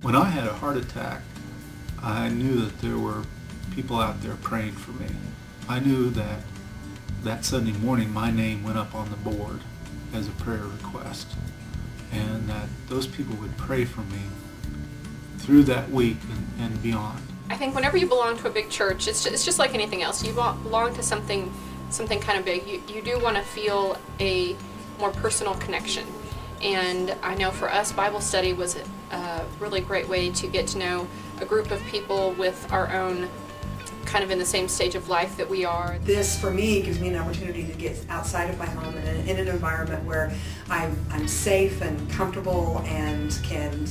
When I had a heart attack, I knew that there were people out there praying for me. I knew that that Sunday morning my name went up on the board as a prayer request, and that those people would pray for me through that week and beyond. I think whenever you belong to a big church, it's just like anything else. You belong to something kind of big. You do want to feel a more personal connection. And I know for us, Bible study was a really great way to get to know a group of people with our own kind of in the same stage of life that we are. This, for me, gives me an opportunity to get outside of my home and in an environment where I'm safe and comfortable and can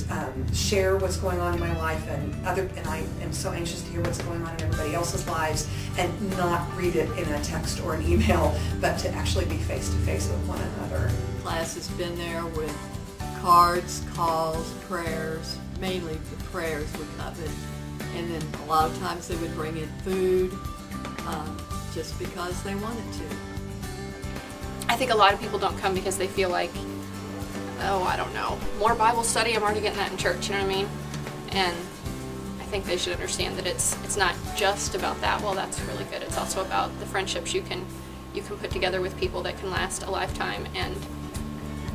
share what's going on in my life, and I am so anxious to hear what's going on in everybody else's lives and not read it in a text or an email, but to actually be face to face with one another. Class has been there with cards, calls, prayers, mainly the prayers we covered. And then a lot of times they would bring in food just because they wanted to. I think a lot of people don't come because they feel like, oh, I don't know, more Bible study, I'm already getting that in church, you know what I mean? And I think they should understand that it's not just about that. Well, that's really good. It's also about the friendships you can put together with people that can last a lifetime, and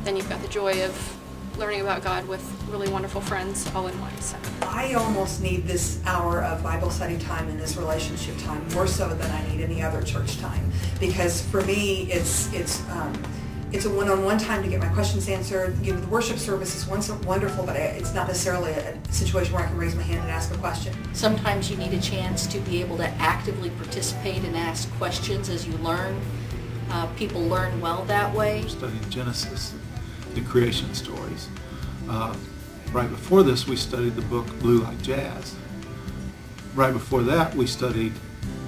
then you've got the joy of learning about God with really wonderful friends all in one. So I almost need this hour of Bible study time and this relationship time more so than I need any other church time, because for me it's a one-on-one time to get my questions answered. You know, the worship service is wonderful, but it's not necessarily a situation where I can raise my hand and ask a question. Sometimes you need a chance to be able to actively participate and ask questions as you learn. People learn well that way. We studied Genesis, the creation stories. Right before this, we studied the book Blue Like Jazz. Right before that, we studied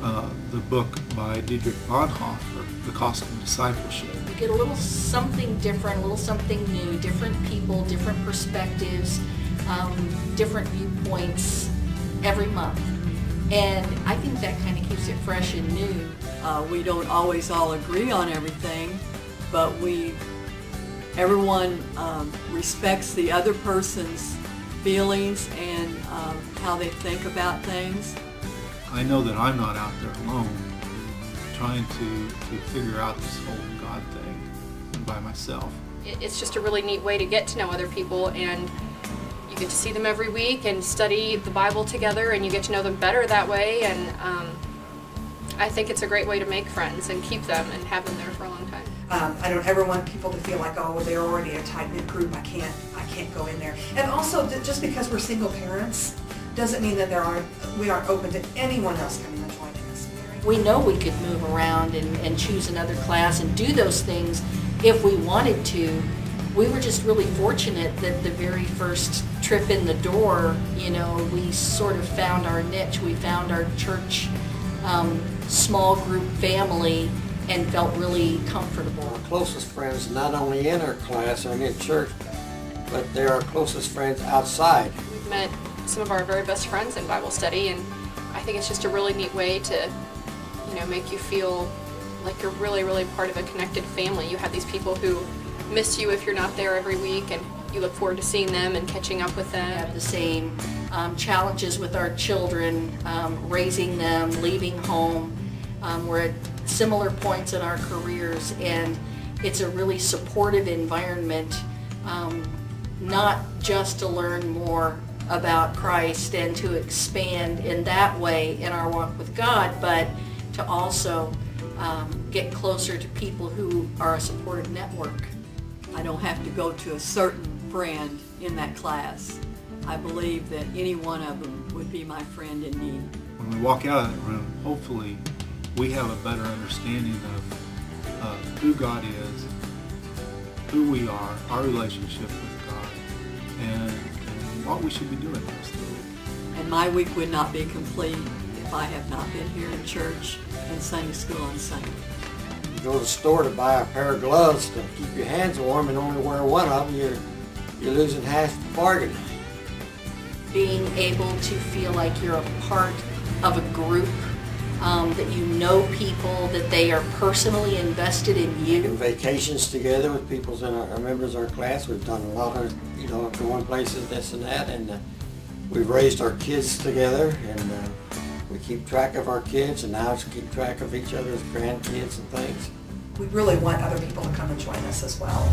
the book by Dietrich Bonhoeffer, The Cost of Discipleship. You get a little something different, a little something new, different people, different perspectives, different viewpoints every month. And I think that kind of keeps it fresh and new. We don't always all agree on everything, but everyone respects the other person's feelings and how they think about things. I know that I'm not out there alone trying to figure out this whole God thing by myself. It's just a really neat way to get to know other people, and you get to see them every week and study the Bible together, and you get to know them better that way. And I think it's a great way to make friends and keep them and have them there for a long time. I don't ever want people to feel like, oh, they're already a tight-knit group, I can't go in there. And also, just because we're single parents doesn't mean that we aren't open to anyone else coming and joining us. We know we could move around and choose another class and do those things if we wanted to. We were just really fortunate that the very first trip in the door, you know, we sort of found our niche. We found our church small group family and felt really comfortable. Our closest friends, not only in our class or in church, but they're our closest friends outside. We've met some of our very best friends in Bible study, and I think it's just a really neat way to, you know, make you feel like you're really, really part of a connected family. You have these people who miss you if you're not there every week, and you look forward to seeing them and catching up with them. We have the same challenges with our children, raising them, leaving home. We're at similar points in our careers, and it's a really supportive environment, not just to learn more about Christ and to expand in that way in our walk with God, but to also get closer to people who are a supportive network. I don't have to go to a certain friend in that class. I believe that any one of them would be my friend in need. When we walk out of that room, hopefully we have a better understanding of who God is, who we are, our relationship with God, and what we should be doing the rest of the week. And my week would not be complete if I have not been here in church and Sunday school on Sunday. You go to the store to buy a pair of gloves to keep your hands warm and only wear one of them, you're losing half the bargain. Being able to feel like you're a part of a group, that you know people, that they are personally invested in you. Vacations together with people in our members of our class. We've done a lot of, going places, this and that, and we've raised our kids together, and we keep track of our kids, and now just keep track of each other's grandkids and things. We really want other people to come and join us as well.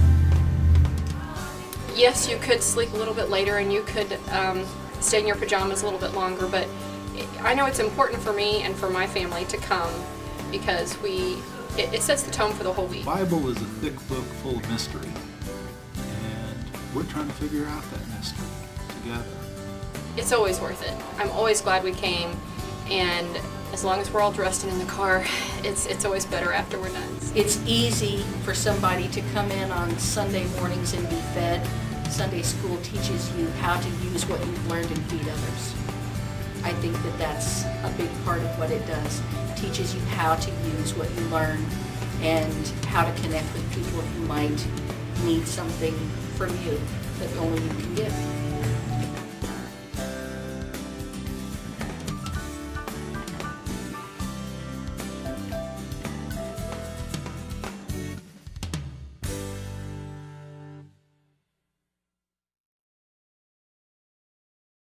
Yes, you could sleep a little bit later and you could stay in your pajamas a little bit longer, but I know it's important for me and for my family to come because it sets the tone for the whole week. The Bible is a thick book full of mystery, and we're trying to figure out that mystery together. It's always worth it. I'm always glad we came, and as long as we're all dressed and in the car, it's always better after we're done. It's easy for somebody to come in on Sunday mornings and be fed. Sunday school teaches you how to use what you've learned and feed others. I think that that's a big part of what it does. It teaches you how to use what you learn and how to connect with people who might need something from you that only you can give.